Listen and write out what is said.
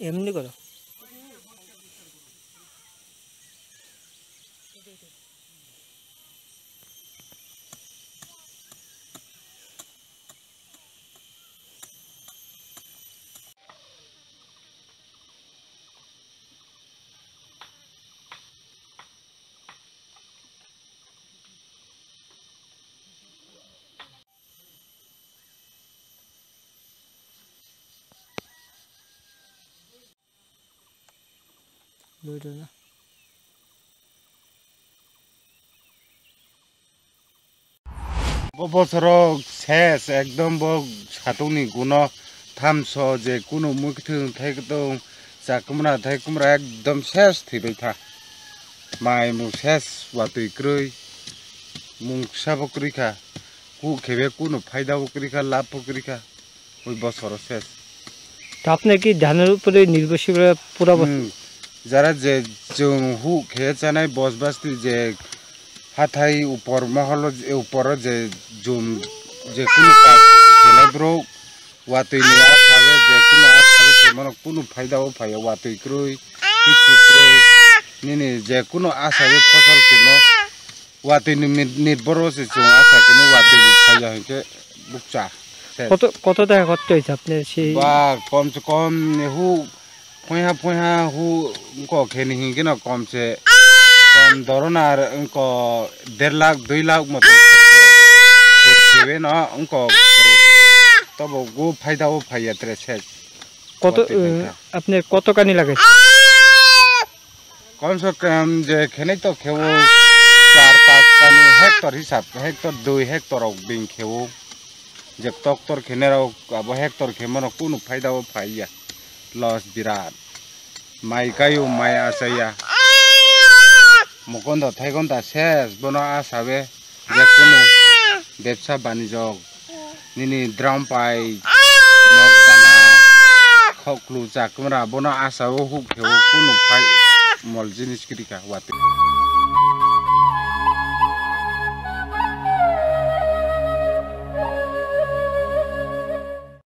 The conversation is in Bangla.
এমনি করো না বছর শেষ একদম সাতনি কোনো থামস যে কোনো মুইকুথুং থাইকুথুং জাকুমরা থাইকুমরা একদম শেষ থিবাই থা মাই মু শেষ ওয়াতুই ক্রুই মুং সাবো ক্রিখা কু খেবে কোনো ফায়দাও ক্রিখা লাভও ক্রিখা ওই বছর শেষ তো আপনি কি ধানের উপরে নির্ভরশীল পুরা যারা যে जों হু খেয়ে জানাই বসবাসতি যে হাথাই উপর মহল উপর যে জুম যে কোনো খেলে ব্রো ওয়াতুই নি আসাবে যে কোনো আসাবে তেমন কোনো ফায়দাও ফায় ওয়াতুই ক্রুই কিছু ক্রুই নিনি যে কোনো আসাবে ফসল কেন ওয়াতুই নির্ভর হচ্ছে जों আশা কেন ওয়াতুই ফায়দা হইছে বুকচা কত টাকা খরচ হয়েছে আপনার সেই বা কমসে কম হু পয়হা হু को খেনি হিঙ্গিনা কমসে কম ধরুন আর দেড় লাখ 2 লাখ মতো খেবে না তব গো ফায়দাও ফাইয়া শেষ কত আপনার কত কানি লাগে কমসে কম যে খেনে তো খেও 4-5 কানি হেক্টর হিসাব হেক্টর 2 হেক্টর বিং খেও যে তক্তর খেনেরাও আব হেক্টর খেমনো কোনো ফায়দাও ফাইয়া লস বিরাট মাই গায়ো মাই আসাইয়া মুকন্দ থাইগন্তা শেষ বনো আসাবে যে কোনো ব্যবসা বাণিজ্য নিনি দ্রাম পাই নকদানা খকলু জাকুমরা বনো আসাও হুক খেও কোনো ফাই মল জিনিস কিরিকা ওয়াতে